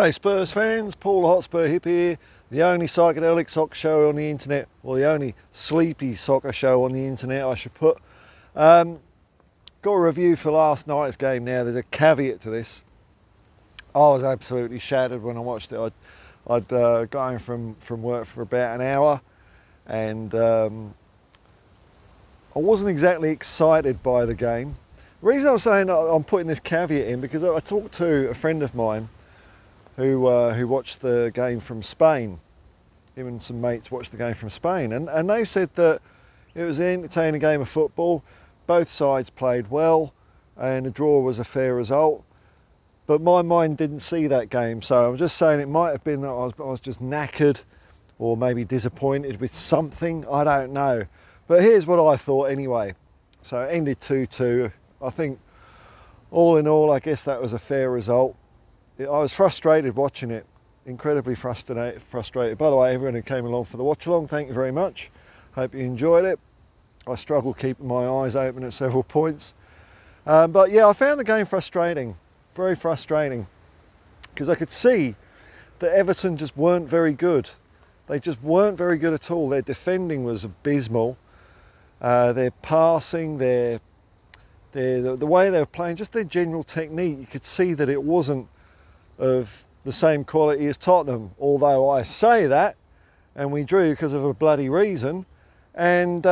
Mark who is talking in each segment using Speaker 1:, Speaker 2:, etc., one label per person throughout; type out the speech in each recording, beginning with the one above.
Speaker 1: G'day Spurs fans, Paul Hotspur Hip here, the only psychedelic soccer show on the internet, or the only sleepy soccer show on the internet I should put. Got a review for last night's game now. There's a caveat to this. I was absolutely shattered when I watched it. I'd got home from work for about an hour, and I wasn't exactly excited by the game. The reason I'm saying I'm putting this caveat in because I talked to a friend of mine who watched the game from Spain. Him and some mates watched the game from Spain, and they said that it was an entertaining game of football. Both sides played well, and a draw was a fair result. But my mind didn't see that game, so I'm just saying it might have been that I was just knackered, or maybe disappointed with something. I don't know. But here's what I thought anyway. So it ended 2-2. I think all in all, I guess that was a fair result. I was frustrated watching it, incredibly frustrated. By the way, everyone who came along for the watch along, thank you very much. Hope you enjoyed it. I struggled keeping my eyes open at several points. But yeah, I found the game frustrating, very frustrating, because I could see that Everton just weren't very good. They just weren't very good at all. Their defending was abysmal. Their passing, the way they were playing, just their general technique, you could see that it wasn't of the same quality as Tottenham, although I say that, and we drew because of a bloody reason, and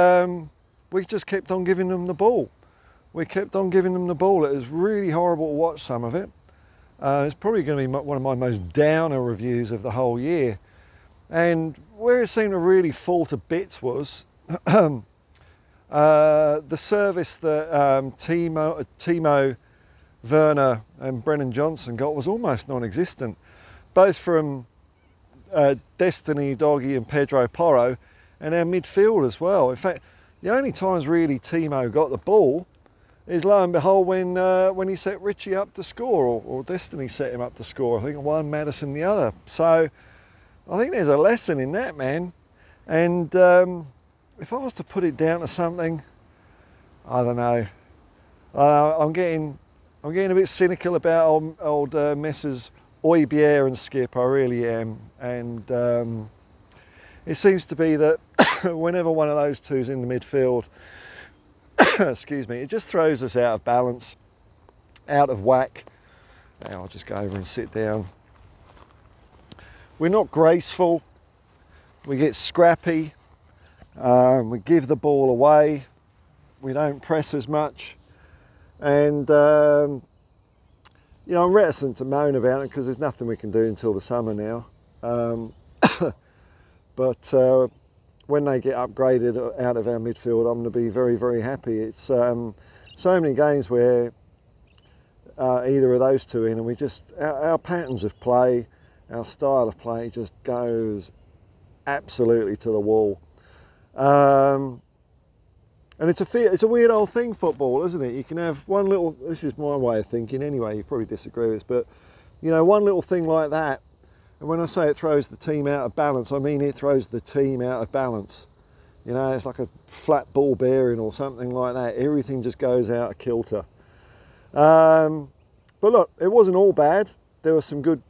Speaker 1: we just kept on giving them the ball. We kept on giving them the ball. It was really horrible to watch some of it. It's probably going to be one of my most downer reviews of the whole year. And where it seemed to really fall to bits was the service that Timo Werner and Brennan Johnson got was almost non-existent, both from Destiny, Doggy and Pedro Porro, and our midfield as well. In fact, the only times really Timo got the ball is, lo and behold, when he set Richie up to score, or Destiny set him up to score. I think one, Madison the other. So I think there's a lesson in that, man. And if I was to put it down to something, I don't know. I'm getting a bit cynical about old Messrs. Oibier and Skip, I really am. And it seems to be that whenever one of those two's in the midfield, excuse me, it just throws us out of balance, out of whack. Now I'll just go over and sit down. We're not graceful. We get scrappy. We give the ball away. We don't press as much. And, you know, I'm reticent to moan about it because there's nothing we can do until the summer now. But when they get upgraded out of our midfield, I'm going to be very, very happy. It's so many games where either of those two in, and we just, our patterns of play, our style of play just goes absolutely to the wall. And it's a weird old thing, football, isn't it? You can have one little, this is my way of thinking anyway, you probably disagree with this, but you know, one little thing like that, and when I say it throws the team out of balance, I mean it throws the team out of balance. You know, it's like a flat ball bearing or something like that. Everything just goes out of kilter. But look, it wasn't all bad. There was some good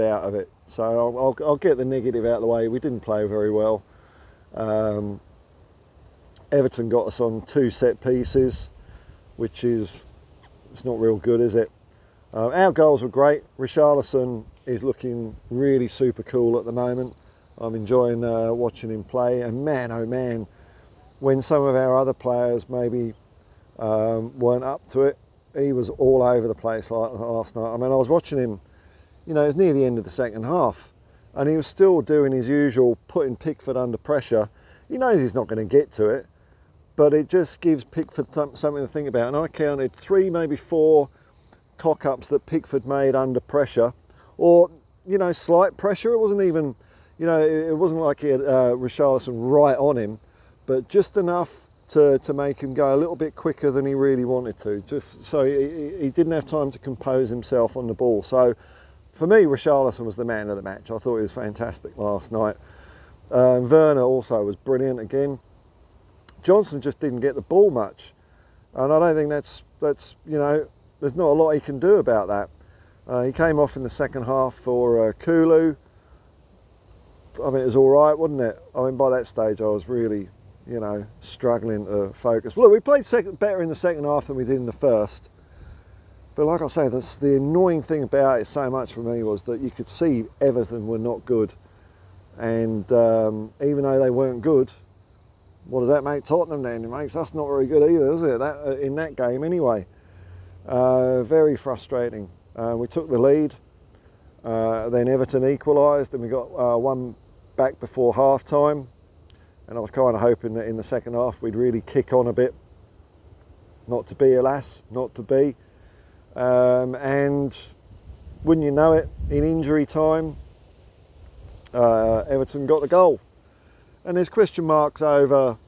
Speaker 1: out of it. So I'll get the negative out of the way. We didn't play very well. Everton got us on 2 set pieces, which is, it's not real good, is it? Our goals were great. Richarlison is looking really super cool at the moment. I'm enjoying watching him play, and man, oh man, when some of our other players maybe weren't up to it, he was all over the place last night. I mean, I was watching him, you know, it was near the end of the second half, and he was still doing his usual, putting Pickford under pressure. He knows he's not going to get to it, but it just gives Pickford something to think about. And I counted 3, maybe 4 cock-ups that Pickford made under pressure, or, you know, slight pressure. It wasn't even, you know, it wasn't like he had Richarlison right on him, but just enough to make him go a little bit quicker than he really wanted to, just so he didn't have time to compose himself on the ball. So for me, Richarlison was the man of the match. I thought he was fantastic last night. Werner also was brilliant again. Johnson just didn't get the ball much, and I don't think that's you know, there's not a lot he can do about that. He came off in the second half for Kulu. I mean, it was all right, wasn't it? I mean, by that stage, I was really, you know, struggling to focus. Well, look, we played better in the second half than we did in the first. But like I say, the annoying thing about it so much for me was that you could see Everton were not good. And even though they weren't good, what does that make Tottenham then? It makes us not very good either, does it? In that game anyway. Very frustrating. We took the lead. Then Everton equalised, and we got one back before half time, and I was kind of hoping that in the second half we'd really kick on a bit. Not to be, alas, not to be. And wouldn't you know it, in injury time, Everton got the goal. And there's question marks over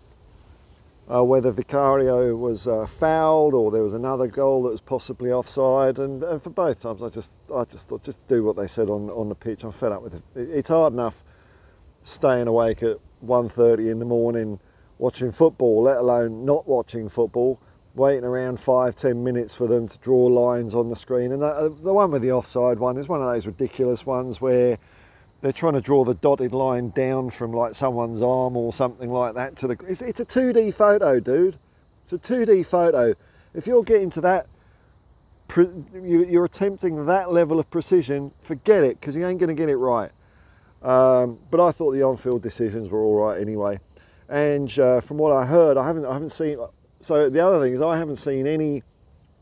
Speaker 1: whether Vicario was fouled, or there was another goal that was possibly offside. And for both times, I just thought, just do what they said on the pitch. I'm fed up with it. It's hard enough staying awake at 1:30 in the morning watching football, let alone not watching football, waiting around 5-10 minutes for them to draw lines on the screen. And the one with the offside one is one of those ridiculous ones where they're trying to draw the dotted line down from like someone's arm or something like that to the... It's a 2D photo, dude. It's a 2D photo. If you're getting to that, you're attempting that level of precision, forget it, because you ain't going to get it right. But I thought the on-field decisions were all right anyway. And from what I heard, I haven't seen... So the other thing is I haven't seen any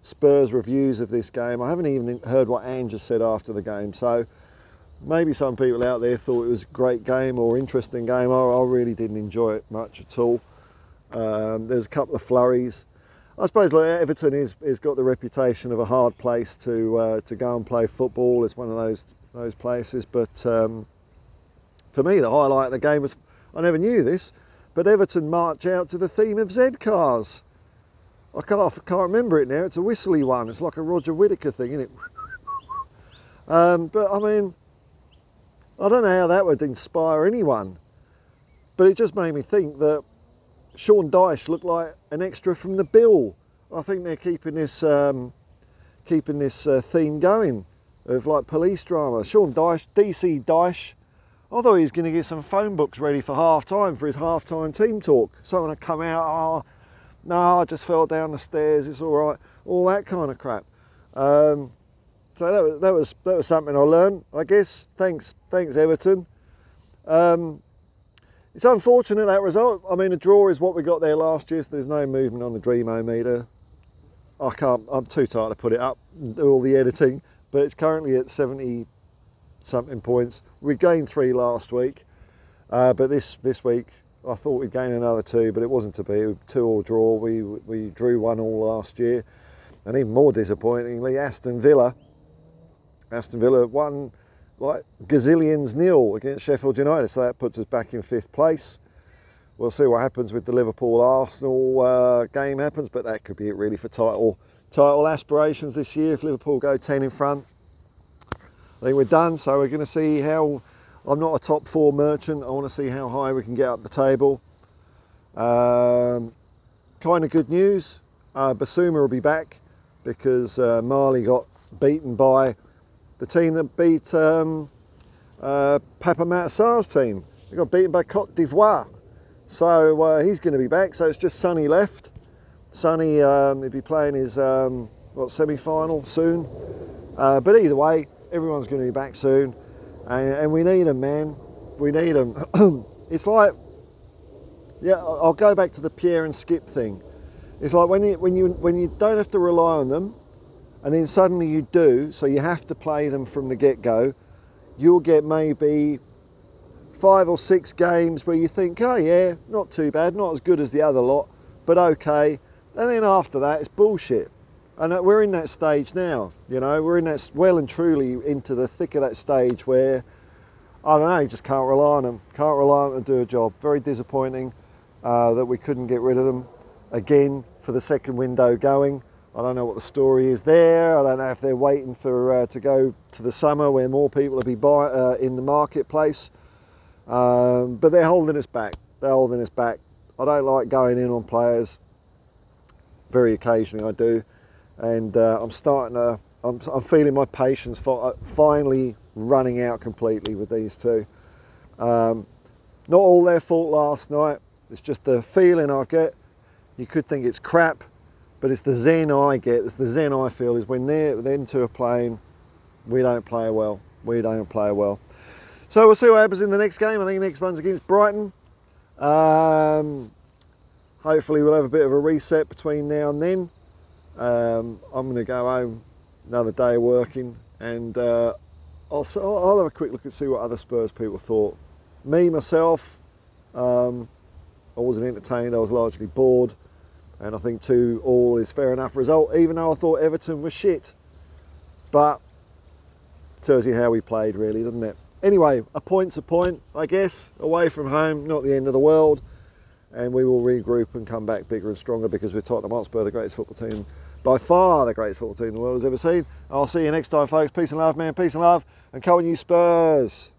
Speaker 1: Spurs reviews of this game. I haven't even heard what Ange has said after the game. So maybe some people out there thought it was a great game or interesting game. I really didn't enjoy it much at all. There's a couple of flurries. I suppose like, Everton has got the reputation of a hard place to go and play football. It's one of those places. But for me, the highlight of the game was, I never knew this, but Everton march out to the theme of Z cars. I can't remember it now. It's a whistly one. It's like a Roger Whittaker thing, isn't it? But I mean, I don't know how that would inspire anyone, but it just made me think that Sean Dyche looked like an extra from The Bill. I think they're keeping this theme going of like police drama. Sean Dyche, DC Dyche. I thought he was going to get some phone books ready for half time for his half time team talk. Someone would come out, oh no, I just fell down the stairs, it's all right, all that kind of crap. So that was something I learned, I guess. Thanks Everton. It's unfortunate, that result. I mean, a draw is what we got there last year, so there's no movement on the Dreamometer. I'm too tired to put it up and do all the editing, but it's currently at 70 something points. We gained 3 last week, but this week I thought we'd gain another 2, but it wasn't to be. 2-2 draw. We drew 1-1 last year, and even more disappointingly, Aston Villa won like gazillions nil against Sheffield United, so that puts us back in 5th place. We'll see what happens with the Liverpool-Arsenal game happens, but that could be it really for title aspirations this year. If Liverpool go 10 in front, I think we're done. So we're going to see how... I'm not a top 4 merchant. I want to see how high we can get up the table. Kind of good news. Basuma will be back because Mali got beaten by the team that beat Papa Matasar's team. They got beaten by Côte d'Ivoire. So he's going to be back. So it's just Sonny left. Sonny, he'll be playing his semi-final soon. But either way, everyone's going to be back soon. And we need them, man. We need them. It's like, yeah, I'll go back to the Pierre and Skip thing. It's like when you don't have to rely on them, and then suddenly you do, so you have to play them from the get-go, you'll get maybe 5 or 6 games where you think, oh yeah, not too bad, not as good as the other lot, but okay. And then after that, it's bullshit. And we're in that stage now, you know, we're in that, well and truly into the thick of that stage where, I don't know, you just can't rely on them. Can't rely on them to do a job. Very disappointing that we couldn't get rid of them again for the second window going. I don't know what the story is there. I don't know if they're waiting for to go to the summer where more people will be in the marketplace. But they're holding us back. They're holding us back. I don't like going in on players. Very occasionally I do. And I'm starting to I'm feeling my patience finally running out completely with these two. Not all their fault last night. It's just the feeling I get. You could think it's crap, but it's the zen I get. It's the zen I feel is when them two are playing, we don't play well. We don't play well. So we'll see what happens in the next game. I think the next one's against Brighton. Hopefully we'll have a bit of a reset between now and then. I'm going to go home, another day of working, and I'll have a quick look and see what other Spurs people thought. Me, myself, I wasn't entertained, I was largely bored, and I think 2-2 is fair enough result, even though I thought Everton was shit. But tells you how we played really, doesn't it? Anyway, a point's a point, I guess. Away from home, not the end of the world. And we will regroup and come back bigger and stronger because we're Tottenham Hotspur, the greatest football team, by far the greatest football team the world has ever seen. I'll see you next time, folks. Peace and love, man. Peace and love. And come on, you Spurs.